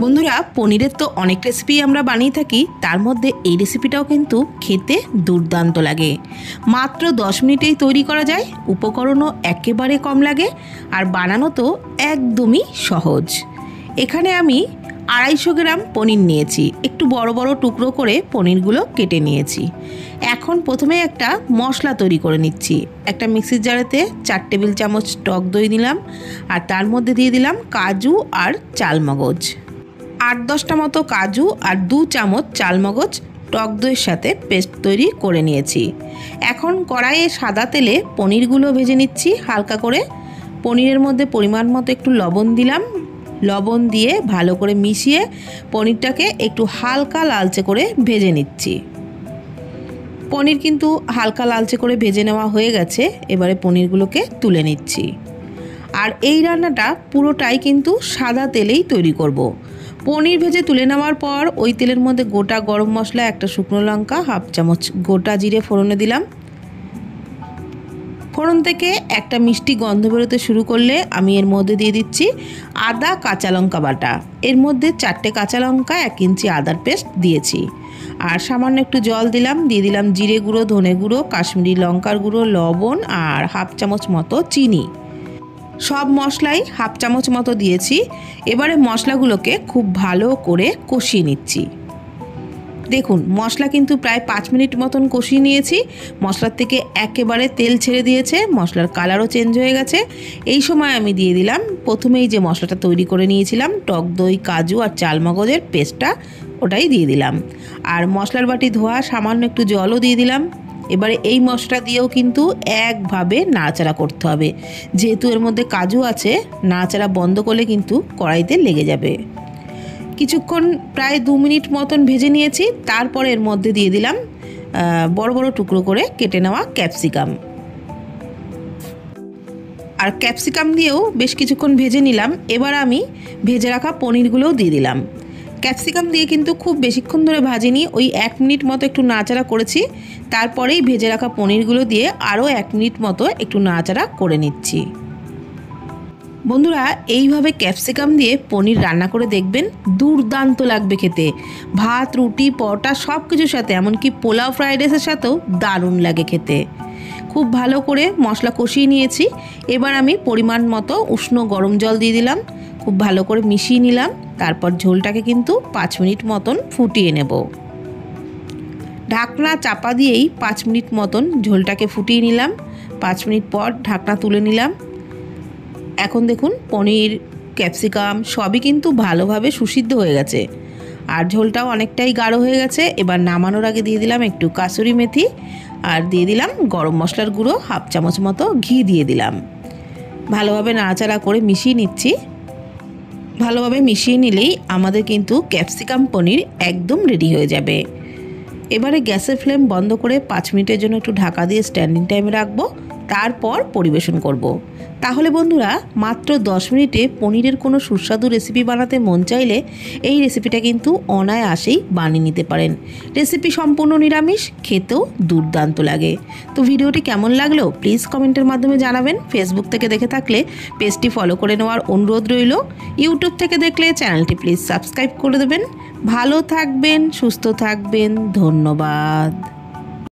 বন্ধুরা, পনিরের তো অনেক রেসিপি আমরা বানিয়ে থাকি, তার মধ্যে এই রেসিপিটাও কিন্তু খেতে দুর্দান্ত লাগে। মাত্র 10 মিনিটেই তৈরি করা যায়, উপকরণও একেবারে কম লাগে, আর বানানো তো একদমই সহজ। এখানে আমি 250 গ্রাম পনির নিয়েছি, একটু বড় বড় টুকরো করে পনিরগুলো কেটে নিয়েছি। এখন প্রথমে একটা মশলা তৈরি করে নিচ্ছি। একটা মিক্সির জারেতে 4 টেবিল চামচ টক দই নিলাম, আর তার মধ্যে দিয়ে দিলাম কাজু আর চালমগজ। 8-10টা মতো কাজু আর 2 চামচ চালমগজ টক দইয়ের সাথে পেস্ট তৈরি করে নিয়েছি। এখন কড়াইয়ে সাদা তেলে পনিরগুলো ভেজে নিচ্ছি হালকা করে। পনিরের মধ্যে পরিমাণ মতো একটু লবণ দিলাম, লবণ দিয়ে ভালো করে মিশিয়ে পনিরটাকে একটু হালকা লালচে করে ভেজে নিচ্ছি। পনির কিন্তু হালকা লালচে করে ভেজে নেওয়া হয়ে গেছে, এবারে পনিরগুলোকে তুলে নিচ্ছি। আর এই রান্নাটা পুরোটাই কিন্তু সাদা তেলেই তৈরি করব। পনির ভেজে তুলে নেওয়ার পর ওই তেলের মধ্যে গোটা গরম মশলা, একটা শুকনো লঙ্কা, 1/2 চামচ গোটা জিরে ফোড়নে দিলাম। ফোড়ন থেকে একটা মিষ্টি গন্ধ বেরোতে শুরু করলে আমি এর মধ্যে দিয়ে দিচ্ছি আদা কাঁচা লঙ্কা বাটা। এর মধ্যে 4টে কাঁচা লঙ্কা, 1 ইঞ্চি আদার পেস্ট দিয়েছি, আর সামান্য একটু জল দিলাম। দিয়ে দিলাম জিরে গুঁড়ো, ধনে গুঁড়ো, কাশ্মীরি লঙ্কার গুঁড়ো, লবণ আর 1/2 চামচ মতো চিনি। সব মশলাই 1/2 চামচ মতো দিয়েছি। এবারে মশলাগুলোকে খুব ভালো করে কষিয়ে নিচ্ছি। দেখুন, মশলা কিন্তু প্রায় 5 মিনিট মতন কষিয়ে নিয়েছি। মশলার থেকে একেবারে তেল ছেড়ে দিয়েছে, মশলার কালারও চেঞ্জ হয়ে গেছে। এই সময় আমি দিয়ে দিলাম প্রথমেই যে মশলাটা তৈরি করে নিয়েছিলাম, টক দই, কাজু আর চালমগজের পেস্টটা, ওটাই দিয়ে দিলাম। আর মশলার বাটি ধোয়া সামান্য একটু জলও দিয়ে দিলাম। এবারে এই মশলা দিয়েও কিন্তু একভাবে নাড়াচাড়া করতে হবে, যেহেতু এর মধ্যে কাজু আছে। নাড়াচাড়া বন্ধ করলে কিন্তু কড়াইতে লেগে যাবে। কিছুক্ষণ প্রায় 2 মিনিট মতন ভেজে নিয়েছি। তারপরে এর মধ্যে দিয়ে দিলাম বড় বড় টুকরো করে কেটে নেওয়া ক্যাপসিকাম। আর ক্যাপসিকাম দিয়েও বেশ কিছুক্ষণ ভেজে নিলাম। এবার আমি ভেজে রাখা পনিরগুলোও দিয়ে দিলাম। ক্যাপসিকাম দিয়ে কিন্তু খুব বেশিক্ষণ ধরে ভাজিনি, ওই 1 মিনিট মতো একটু নাড়াচাড়া করেছি। তারপরেই ভেজে রাখা পনিরগুলো দিয়ে আরও 1 মিনিট মতো একটু নাড়াচাড়া করে নিচ্ছি। বন্ধুরা, এইভাবে ক্যাপসিকাম দিয়ে পনির রান্না করে দেখবেন, দুর্দান্ত লাগবে খেতে। ভাত, রুটি, পরোটা সব কিছুর সাথে, এমনকি পোলাও, ফ্রাইড রাইসের সাথেও দারুণ লাগে খেতে। খুব ভালো করে মশলা কষিয়ে নিয়েছি। এবার আমি পরিমাণ মতো উষ্ণ গরম জল দিয়ে দিলাম, খুব ভালো করে মিশিয়ে নিলাম। তারপর ঝোলটাকে কিন্তু 5 মিনিট মতন ফুটিয়ে নেব। ঢাকনা চাপা দিয়েই 5 মিনিট মতন ঝোলটাকে ফুটিয়ে নিলাম। 5 মিনিট পর ঢাকনা তুলে নিলাম। এখন দেখুন, পনির, ক্যাপসিকাম সবই কিন্তু ভালোভাবে সুসিদ্ধ হয়ে গেছে, আর ঝোলটাও অনেকটাই গাঢ় হয়ে গেছে। এবার নামানোর আগে দিয়ে দিলাম একটু কাসুরি মেথি, আর দিয়ে দিলাম গরম মশলার গুঁড়ো, 1/2 চামচ মতো ঘি দিয়ে দিলাম। ভালোভাবে নাড়াচাড়া করে মিশিয়ে নিচ্ছি। ভালোভাবে মিশিয়ে নিলেই আমাদের কিন্তু ক্যাপসিকাম পনির একদম রেডি হয়ে যাবে। এবারে গ্যাসের ফ্লেম বন্ধ করে 5 মিনিটের জন্য একটু ঢাকা দিয়ে স্ট্যান্ডিং টাইমে রাখবো, তারপর পরিবেশন করব। তাহলে বন্ধুরা, মাত্র 10 মিনিটে পনিরের কোনো সুস্বাদু রেসিপি বানাতে মন চাইলে এই রেসিপিটা কিন্তু অনায়াসেই বানিয়ে নিতে পারেন। রেসিপি সম্পূর্ণ নিরামিষ, খেতেও দুর্দান্ত লাগে। তো ভিডিওটি কেমন লাগলো প্লিজ কমেন্টের মাধ্যমে জানাবেন। ফেসবুক থেকে দেখে থাকলে পেজটি ফলো করে নেওয়ার অনুরোধ রইল। ইউটিউব থেকে দেখলে চ্যানেলটি প্লিজ সাবস্ক্রাইব করে দেবেন। ভালো থাকবেন, সুস্থ থাকবেন, ধন্যবাদ।